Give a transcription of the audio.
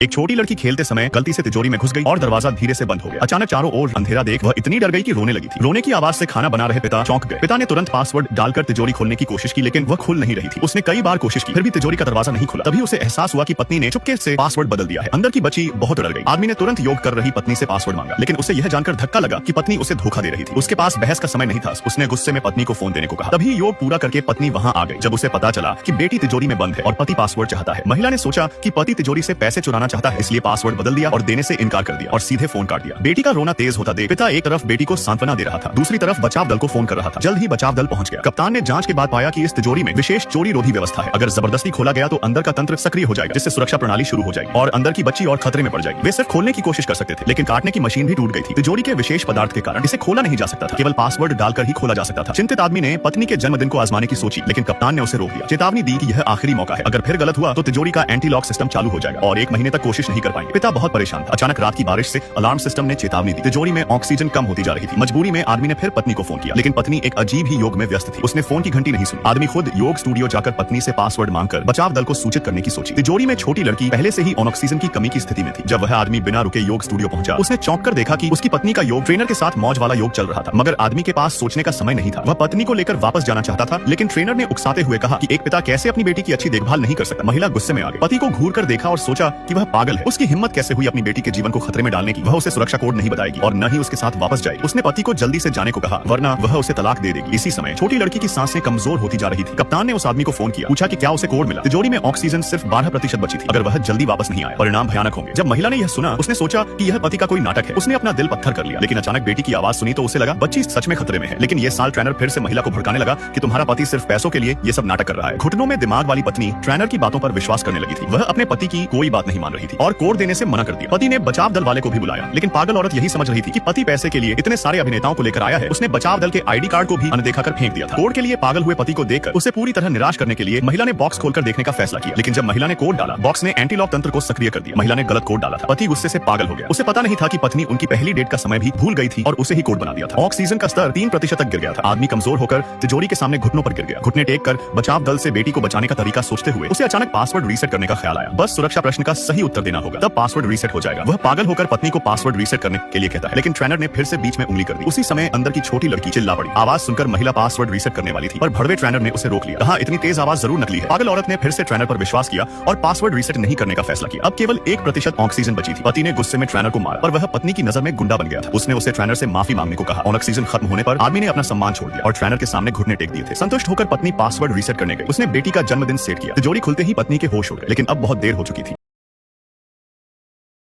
एक छोटी लड़की खेलते समय गलती से तिजोरी में घुस गई और दरवाजा धीरे से बंद हो गया। अचानक चारों ओर अंधेरा देख वह इतनी डर गई कि रोने लगी थी। रोने की आवाज से खाना बना रहे पिता चौंक गए। पिता ने तुरंत पासवर्ड डालकर तिजोरी खोलने की कोशिश की, लेकिन वह खुल नहीं रही थी। उसने कई बार कोशिश की, फिर भी तिजोरी का दरवाजा नहीं खुला। तभी उसे एहसास हुआ कि पत्नी ने चुपके से पासवर्ड बदल दिया है। अंदर की बच्ची बहुत डर गई। आदमी ने तुरंत योग कर रही पत्नी से पासवर्ड मांगा, लेकिन उसे यह जानकर धक्का लगा कि पत्नी उसे धोखा दे रही थी। उसके पास बहस का समय नहीं था। उसने गुस्से में पत्नी को फोन देने को कहा। तभी योग पूरा करके पत्नी वहां आ गई। जब उसे पता चला कि बेटी तिजोरी में बंद है और पति पासवर्ड चाहता है, महिला ने सोचा कि पति तिजोरी से पैसे चुराना चाहता है, इसलिए पासवर्ड बदल दिया और देने से इनकार कर दिया और सीधे फोन काट दिया। बेटी का रोना तेज होता देख पिता एक तरफ बेटी को सांत्वना दे रहा था, दूसरी तरफ बचाव दल को फोन कर रहा था। जल्द ही बचाव दल पहुंच गया। कप्तान ने जांच के बाद पाया कि इस तिजोरी में विशेष चोरी रोधी व्यवस्था है। अगर जबरदस्ती खोला गया तो अंदर का तंत्र सक्रिय हो जाएगा, जिससे सुरक्षा प्रणाली शुरू हो जाएगी और अंदर की बच्ची और खतरे में पड़ जाएगी। वे सिर्फ खोलने की कोशिश कर सकते थे, लेकिन काटने की मशीन भी टूट गई थी। तिजोरी के विशेष पदार्थ के कारण इसे खोला नहीं जा सकता था, केवल पासवर्ड डालकर ही खोला जा सकता था। चिंतित आदमी ने पत्नी के जन्मदिन को आजमाने की सोची, लेकिन कप्तान ने उसे रोक दिया। चेतावनी दी कि यह आखिरी मौका है, अगर फिर गलत हुआ तो तिजोरी का एंटी लॉक सिस्टम चालू हो जाएगा और 1 महीने तक कोशिश नहीं कर पाएंगे। पिता बहुत परेशान था। अचानक रात की बारिश से अलार्म सिस्टम ने चेतावनी दी। तिजोरी में ऑक्सीजन कम होती जा रही थी। मजबूरी में आदमी ने फिर पत्नी को फोन किया, लेकिन पत्नी एक अजीब ही योग में व्यस्त थी। उसने फोन की घंटी नहीं सुनी। आदमी खुद योग स्टूडियो जाकर पत्नी से पासवर्ड मांगकर बचाव दल को सूचित करने की सोची। तिजोरी में छोटी लड़की पहले से ही ऑक्सीजन की कमी की स्थिति में थी। जब वह आदमी बिना रुके योग स्टूडियो पहुंचा, उसने चौंक कर देखा कि उसकी पत्नी का योग ट्रेनर के साथ मौज वाला योग चल रहा था। मगर आदमी के पास सोचने का समय नहीं था। वह पत्नी को लेकर वापस जाना चाहता था, लेकिन ट्रेनर ने उकसाते हुए कहा कि एक पिता कैसे अपनी बेटी की अच्छी देखभाल नहीं कर सकता। महिला गुस्से में आ गई। पति को घूर कर देखा और सोचा कि वह पागल है। उसकी हिम्मत कैसे हुई अपनी बेटी के जीवन को खतरे में डालने की। वह उसे सुरक्षा कोड नहीं बताएगी और न ही उसके साथ वापस जाएगी। उसने पति को जल्दी से जाने को कहा, वरना वह उसे तलाक दे देगी। इसी समय छोटी लड़की की सांसें कमजोर होती जा रही थी। कप्तान ने उस आदमी को फोन किया, पूछा कि क्या उसे कोड मिला। तिजोरी में ऑक्सीजन सिर्फ 12% बची थी। अगर वह जल्दी वापस नहीं आया, परिणाम भयानक होंगे। जब महिला ने यह सुना, उसने सोचा कि यह पति का कोई नाटक है। उसने अपना दिल पत्थर कर लिया। लेकिन अचानक बेटी की आवाज सुनी तो उसे लगा बच्ची सच में खतरे में है। लेकिन यह साल ट्रेनर फिर से महिला को भड़काने लगा कि तुम्हारा पति सिर्फ पैसों के लिए ये सब नाटक कर रहा है। घुटनों में दिमाग वाली पत्नी ट्रेनर की बातों पर विश्वास करने लगी थी। वह अपने पति की कोई बात नहीं मान रही थी और कोड देने से मना कर दिया। पति ने बचाव दल वाले को भी बुलाया, लेकिन पागल औरत यही समझ रही थी कि पति पैसे के लिए इतने सारे अभिनेताओं को लेकर आया है। उसने बचाव दल के आईडी कार्ड को भी अनदेखा कर फेंक दिया था। कोड के लिए पागल हुए पति को देखकर उसे पूरी तरह निराश करने के लिए महिला ने बॉक्स खोलकर देखने का फैसला किया। लेकिन जब महिला ने कोड डाला, बॉक्स ने एंटी लॉक तंत्र को सक्रिय कर दिया। महिला ने गलत कोड डाला था। पति गुस्से से पागल हो गया। उसे पता नहीं था कि पत्नी उनकी पहली डेट का समय भी भूल गई थी और उसे ही कोड बना दिया था। ऑक्सीजन का स्तर 3% तक गिर गया था। आदमी कमजोर होकर तिजोरी के सामने घुटनों पर गिर गया। घुटने टेक कर बचाव दल से बेटी को बचाने का तरीका सोचते हुए उसे अचानक पासवर्ड रीसेट करने का ख्याल आया। बस सुरक्षा प्रश्न का सही उत्तर देना होगा, तब पासवर्ड रीसेट हो जाएगा। वह पागल होकर पत्नी को पासवर्ड रीसेट करने के लिए कहता है, लेकिन ट्रेनर ने फिर से बीच में उंगली कर दी। उसी समय अंदर की छोटी लड़की चिल्ला पड़ी। आवाज सुनकर महिला पासवर्ड रीसेट करने वाली थी, पर भड़वे ट्रेनर ने उसे रोक लिया। कहा, इतनी तेज आवाज जरूर नकली है। पागल औरत ने फिर से ट्रेनर पर विश्वास किया और पासवर्ड रीसेट नहीं करने का फैसला किया। अब केवल 1% ऑक्सीजन बची थी। पति ने गुस्से में ट्रेनर को मारा, पर वह पत्नी की नजर में गुंडा बन गया था। उसने उसे ट्रेनर से माफी मांगने को कहा। ऑक्सीजन खत्म होने पर आदमी ने अपना सम्मान छोड़ दिया और ट्रेनर के सामने घुटने टेक दिए थे। संतुष्ट होकर पत्नी पासवर्ड रीसेट करने गई। उसने बेटी का जन्मदिन सेट किया। तिजोरी खुलते ही पत्नी के होश उड़ गए, लेकिन अब बहुत देर हो चुकी थी।